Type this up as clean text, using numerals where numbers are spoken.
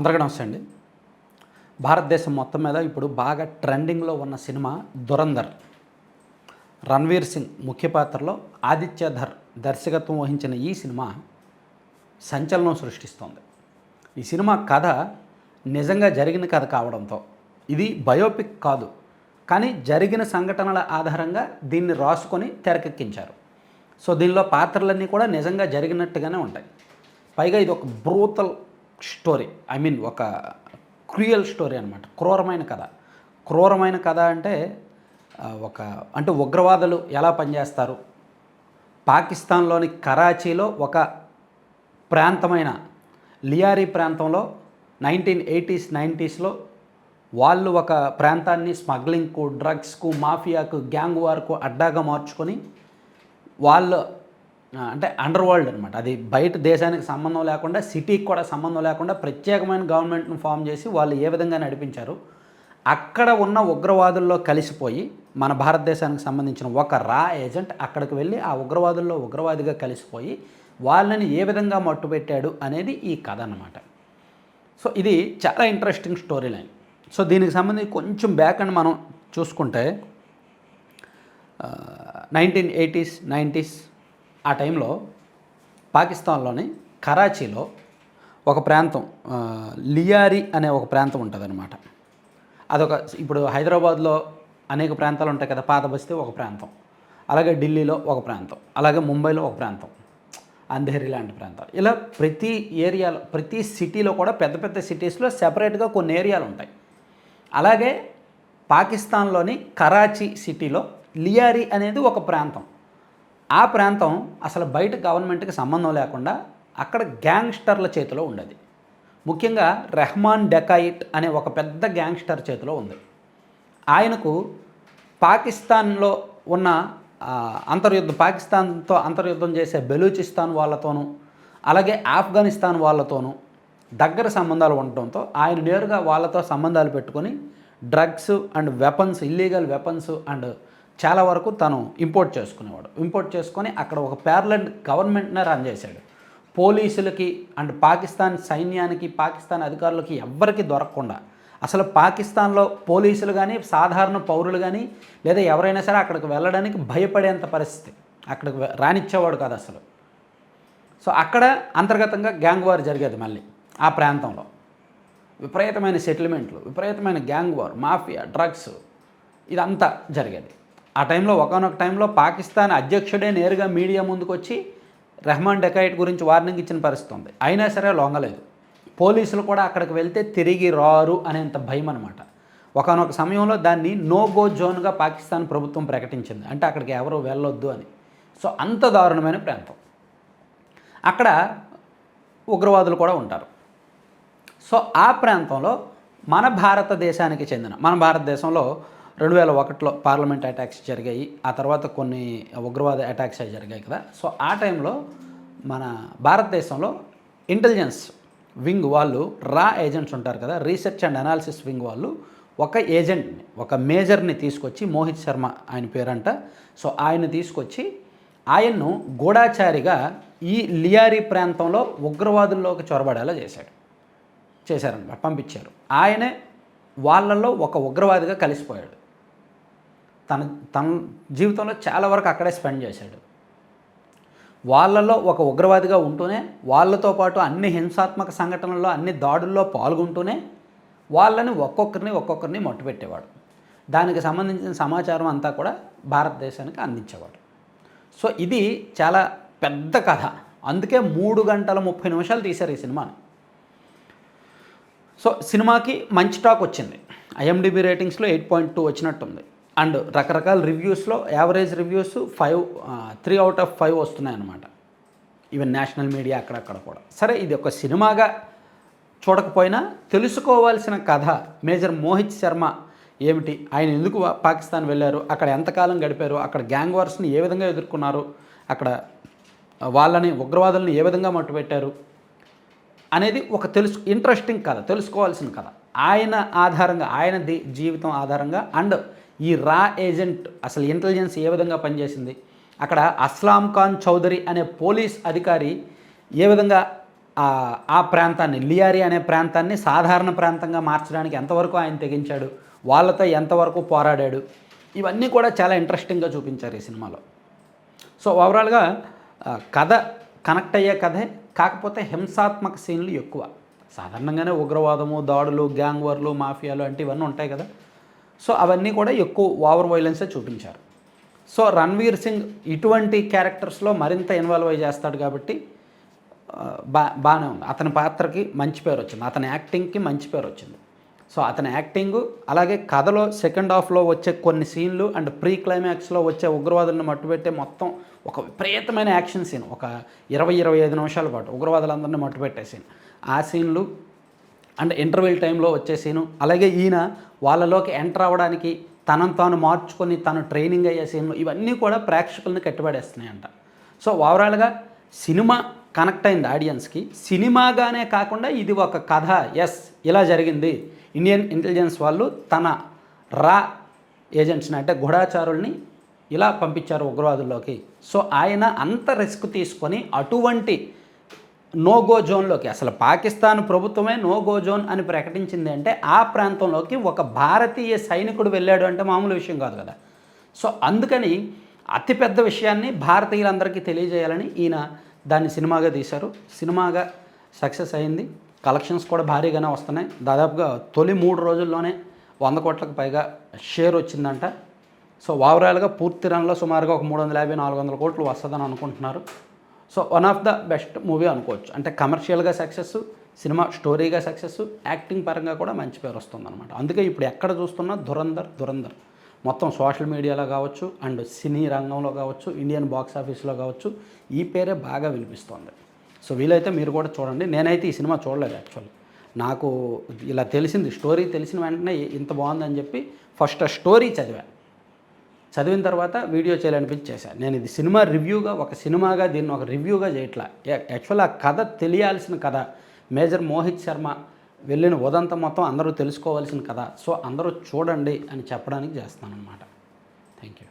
అందరికీ నమస్తే అండి. భారతదేశం మొత్తం మీద ఇప్పుడు బాగా ట్రెండింగ్లో ఉన్న సినిమా 'ధురంధర్'. రణ్వీర్ సింగ్ ముఖ్య పాత్రలో ఆదిత్య ధర్ దర్శకత్వం వహించిన ఈ సినిమా సంచలనం సృష్టిస్తోంది. ఈ సినిమా కథ నిజంగా జరిగిన కథ కావడంతో ఇది బయోపిక్ కాదు, కానీ జరిగిన సంఘటనల ఆధారంగా దీన్ని రాసుకొని తెరకెక్కించారు. సో దీనిలో పాత్రలన్నీ కూడా నిజంగా జరిగినట్టుగానే ఉంటాయి. పైగా ఇది ఒక బ్రూతల్ స్టోరీ, ఒక క్రూయల్ స్టోరీ అనమాట. క్రూరమైన కథ అంటే ఉగ్రవాదులు ఎలా పనిచేస్తారు, పాకిస్తాన్లోని కరాచీలో ఒక ప్రాంతమైన లియారీ ప్రాంతంలో 1980s 90sలో వాళ్ళు ఒక ప్రాంతాన్ని స్మగ్లింగ్కు, డ్రగ్స్కు, మాఫియాకు, గ్యాంగ్ వార్కు అడ్డాగా మార్చుకొని వాళ్ళు అండర్ వరల్డ్ అనమాట. అది బయట దేశానికి సంబంధం లేకుండా, సిటీకి కూడా సంబంధం లేకుండా ప్రత్యేకమైన గవర్నమెంట్ను ఫామ్ చేసి వాళ్ళు ఏ విధంగా నడిపించారు. అక్కడ ఉన్న ఉగ్రవాదుల్లో కలిసిపోయి మన భారతదేశానికి సంబంధించిన ఒక రా ఏజెంట్ అక్కడికి వెళ్ళి ఆ ఉగ్రవాదుల్లో ఉగ్రవాదిగా కలిసిపోయి వాళ్ళని ఏ విధంగా మట్టుపెట్టాడు అనేది ఈ కథ అన్నమాట. సో ఇది చాలా ఇంట్రెస్టింగ్ స్టోరీ లైన్. సో దీనికి సంబంధించి కొంచెం బ్యాక్ అండ్ మనం చూసుకుంటే 1980s 90s ఆ టైంలో పాకిస్తాన్లోని కరాచీలో ఒక ప్రాంతం లియారీ అనే ఒక ప్రాంతం ఉంటుందన్నమాట. అదొక ఇప్పుడు హైదరాబాద్లో అనేక ప్రాంతాలు ఉంటాయి కదా, పాత బస్తీ ఒక ప్రాంతం, అలాగే ఢిల్లీలో ఒక ప్రాంతం, అలాగే ముంబైలో ఒక ప్రాంతం, అంధేరి లాంటి ప్రాంతాలు, ఇలా ప్రతి ఏరియాలో ప్రతి సిటీలో కూడా పెద్ద పెద్ద సిటీస్లో సెపరేట్గా కొన్ని ఏరియాలు ఉంటాయి. అలాగే పాకిస్తాన్లోని కరాచీ సిటీలో లియారీ అనేది ఒక ప్రాంతం. ఆ ప్రాంతం అసలు బయట గవర్నమెంట్కి సంబంధం లేకుండా అక్కడ గ్యాంగ్స్టర్ల చేతిలో ఉండేది. ముఖ్యంగా రెహమాన్ డెకాయిట్ అనే ఒక పెద్ద గ్యాంగ్స్టర్ చేతిలో ఉంది. ఆయనకు పాకిస్తాన్లో ఉన్న పాకిస్తాన్తో అంతర్యుద్ధం చేసే బెలూచిస్తాన్ వాళ్ళతోనూ అలాగే ఆఫ్ఘనిస్తాన్ వాళ్ళతోనూ దగ్గర సంబంధాలు ఉండటంతో ఆయన నేరుగా వాళ్ళతో సంబంధాలు పెట్టుకొని drugs and weapons, illegal weapons and చాలా వరకు తను ఇంపోర్ట్ చేసుకొని అక్కడ ఒక ప్యారలల్ గవర్నమెంట్నే రన్ చేశాడు. పోలీసులకి అండ్ పాకిస్తాన్ సైన్యానికి, పాకిస్తాన్ అధికారులకి ఎవ్వరికి దొరకకుండా, అసలు పాకిస్తాన్లో పోలీసులు కానీ, సాధారణ పౌరులు కానీ, లేదా ఎవరైనా సరే అక్కడికి వెళ్ళడానికి భయపడేంత పరిస్థితి, అక్కడికి రానిచ్చేవాడు కాదు అసలు. సో అక్కడ అంతర్గతంగా గ్యాంగ్ వార్ జరిగేది. మళ్ళీ ఆ ప్రాంతంలో విపరీతమైన సెటిల్మెంట్లు, విపరీతమైన గ్యాంగ్ వార్, మాఫియా, డ్రగ్స్ ఇదంతా జరిగేది. ఆ టైంలో ఒకానొక టైంలో పాకిస్తాన్ అధ్యక్షుడే నేరుగా మీడియా ముందుకు వచ్చి రెహమాన్ డెకాయిట్ గురించి వార్నింగ్ ఇచ్చిన పరిస్థితి ఉంది. అయినా సరే లొంగలేదు. పోలీసులు కూడా అక్కడికి వెళ్తే తిరిగి రారు అనేంత భయం అనమాట. ఒకానొక సమయంలో దాన్ని నో గో జోన్గా పాకిస్తాన్ ప్రభుత్వం ప్రకటించింది, అంటే అక్కడికి ఎవరు వెళ్ళొద్దు అని. సో అంత దారుణమైన ప్రాంతం. అక్కడ ఉగ్రవాదులు కూడా ఉంటారు. సో ఆ ప్రాంతంలో మన భారతదేశంలో 2001లో పార్లమెంట్ అటాక్స్ జరిగాయి. ఆ తర్వాత కొన్ని ఉగ్రవాద అటాక్స్ అవి జరిగాయి కదా. సో ఆ టైంలో మన భారతదేశంలో ఇంటెలిజెన్స్ వింగ్ వాళ్ళు, రా ఏజెంట్స్ ఉంటారు కదా, రీసెర్చ్ అండ్ అనాలిసిస్ వింగ్ వాళ్ళు ఒక ఏజెంట్ని, ఒక మేజర్ని తీసుకొచ్చి, మోహిత్ శర్మ ఆయన పేరంట. సో ఆయన తీసుకొచ్చి ఆయన్ను గూఢాచారిగా ఈ లియారీ ప్రాంతంలో ఉగ్రవాదుల్లోకి చొరబడేలా చేశారనమాట, పంపించారు. ఆయనే వాళ్ళల్లో ఒక ఉగ్రవాదిగా కలిసిపోయాడు. తన జీవితంలో చాలా వరకు అక్కడే స్పెండ్ చేశాడు. వాళ్ళల్లో ఒక ఉగ్రవాదిగా ఉంటూనే, వాళ్ళతో పాటు అన్ని హింసాత్మక సంఘటనల్లో, అన్ని దాడుల్లో పాల్గొంటూనే వాళ్ళని ఒక్కొక్కరిని మట్టుపెట్టేవాడు. దానికి సంబంధించిన సమాచారం అంతా కూడా భారతదేశానికి అందించేవాడు. సో ఇది చాలా పెద్ద కథ. అందుకే 3 గంటల 30 నిమిషాలు తీశారు ఈ సినిమాని. సో సినిమాకి మంచి టాక్ వచ్చింది. IMDb రేటింగ్స్లో 8.2 వచ్చినట్టుంది. అండ్ రకరకాల రివ్యూస్లో యావరేజ్ రివ్యూస్ 3 out of 5 వస్తున్నాయి అన్నమాట. ఈవెన్ నేషనల్ మీడియా అక్కడక్కడ కూడా. సరే, ఇది ఒక సినిమాగా చూడకపోయినా తెలుసుకోవాల్సిన కథ, మేజర్ మోహిత్ శర్మ ఏమిటి, ఆయన ఎందుకు పాకిస్తాన్ వెళ్ళారు, అక్కడ ఎంతకాలం గడిపారు, అక్కడ గ్యాంగ్ వార్స్ని ఏ విధంగా ఎదుర్కొన్నారు, అక్కడ వాళ్ళని ఉగ్రవాదులను ఏ విధంగా మట్టుపెట్టారు అనేది ఒక ఇంట్రెస్టింగ్ కథ, తెలుసుకోవాల్సిన కథ. ఆయన ఆధారంగా, ఆయన జీవితం ఆధారంగా, అండ్ ఈ రా ఏజెంట్ అసలు ఇంటెలిజెన్స్ ఏ విధంగా పనిచేసింది, అక్కడ అస్లాం ఖాన్ చౌదరి అనే పోలీస్ అధికారి ఏ విధంగా ఆ ప్రాంతాన్ని లియారి అనే ప్రాంతాన్ని సాధారణ ప్రాంతంగా మార్చడానికి ఎంతవరకు ఆయన తెగించాడు, వాళ్ళతో ఎంతవరకు పోరాడాడు, ఇవన్నీ కూడా చాలా ఇంట్రెస్టింగ్గా చూపించారు ఈ సినిమాలో. సో ఓవరాల్గా కథ కనెక్ట్ అయ్యే కథే, కాకపోతే హింసాత్మక సీన్లు ఎక్కువ. సాధారణంగానే ఉగ్రవాదము, దాడులు, గ్యాంగ్ వార్లు, మాఫియాలు అంటే ఇవన్నీ ఉంటాయి కదా. సో అవన్నీ కూడా ఎక్కువ ఓవర్ వైలెన్సే చూపించారు. సో రణ్వీర్ సింగ్ ఇటువంటి క్యారెక్టర్స్లో మరింత ఇన్వాల్వ్ అయ్యి చేస్తాడు కాబట్టి బాగానే ఉంది. అతని పాత్రకి మంచి పేరు వచ్చింది, అతని యాక్టింగ్కి మంచి పేరు వచ్చింది. సో అతని యాక్టింగు, అలాగే కథలో సెకండ్ హాఫ్లో వచ్చే కొన్ని సీన్లు అండ్ ప్రీ క్లైమాక్స్లో వచ్చే ఉగ్రవాదులను మట్టుపెట్టే మొత్తం ఒక విపరీతమైన యాక్షన్ సీన్, ఒక 20-25 నిమిషాల పాటు ఉగ్రవాదులందరినీ మట్టుపెట్టే సీన్, ఆ సీన్లు అండ్ ఇంటర్వెల్ టైంలో వచ్చే సీను, అలాగే ఈయన వాళ్ళలోకి ఎంటర్ అవ్వడానికి తనను తాను మార్చుకొని తను ట్రైనింగ్ అయ్యే సీన్లు, ఇవన్నీ కూడా ప్రేక్షకులను కట్టిపడేస్తున్నాయంట. సో ఓవరాల్గా సినిమా కనెక్ట్ అయింది ఆడియన్స్కి. సినిమాగానే కాకుండా ఇది ఒక కథ, ఎస్ ఇలా జరిగింది, ఇండియన్ ఇంటెలిజెన్స్ వాళ్ళు తన రా ఏజెంట్స్ని అంటే గూఢాచారుల్ని ఇలా పంపించారు ఉగ్రవాదుల్లోకి. సో ఆయన అంత రిస్క్ తీసుకొని అటువంటి నో గో జోన్లోకి, అసలు పాకిస్తాన్ ప్రభుత్వమే నో గో జోన్ అని ప్రకటించింది అంటే ఆ ప్రాంతంలోకి ఒక భారతీయ సైనికుడు వెళ్ళాడు అంటే మామూలు విషయం కాదు కదా. సో అందుకని అతిపెద్ద విషయాన్ని భారతీయులందరికీ తెలియజేయాలని ఈయన దాన్ని సినిమాగా తీశారు. సినిమాగా సక్సెస్ అయింది, కలెక్షన్స్ కూడా భారీగానే వస్తున్నాయి. దాదాపుగా తొలి 3 రోజుల్లోనే 100 కోట్లకు పైగా షేర్ వచ్చిందంట. సో ఓవరాల్గా పూర్తి రన్లో సుమారుగా ఒక 350-400 కోట్లు వస్తుందని అనుకుంటున్నారు. So one of the best movie అనుకోవచ్చు. అంటే కమర్షియల్గా సక్సెస్, సినిమా స్టోరీగా సక్సెస్, యాక్టింగ్ పరంగా కూడా మంచి పేరు వస్తుందన్నమాట. అందుకే ఇప్పుడు ఎక్కడ చూస్తున్నా ధురంధర్ మొత్తం సోషల్ మీడియాలో కావచ్చు అండ్ సినీ రంగంలో కావచ్చు, ఇండియన్ బాక్స్ ఆఫీస్లో కావచ్చు ఈ పేరే బాగా వినిపిస్తోంది. సో వీలైతే మీరు కూడా చూడండి. నేనైతే ఈ సినిమా చూడలేదు యాక్చువల్లీ. నాకు ఇలా తెలిసింది, స్టోరీ తెలిసిన వెంటనే ఇంత బాగుందని చెప్పి ఫస్ట్ ఆ స్టోరీ చదివిన తర్వాత వీడియో చేయాలనిపించి చేశాను. నేను ఇది సినిమా రివ్యూగా, ఒక సినిమాగా దీన్ని ఒక రివ్యూగా చేయట్లా. యాక్చువల్ ఆ కథ తెలియాల్సిన కథ, మేజర్ మోహిత్ శర్మ వెళ్ళిన ఉదంతం మొత్తం అందరూ తెలుసుకోవాల్సిన కథ. సో అందరూ చూడండి అని చెప్పడానికి చేస్తాను అన్నమాట. Thank you.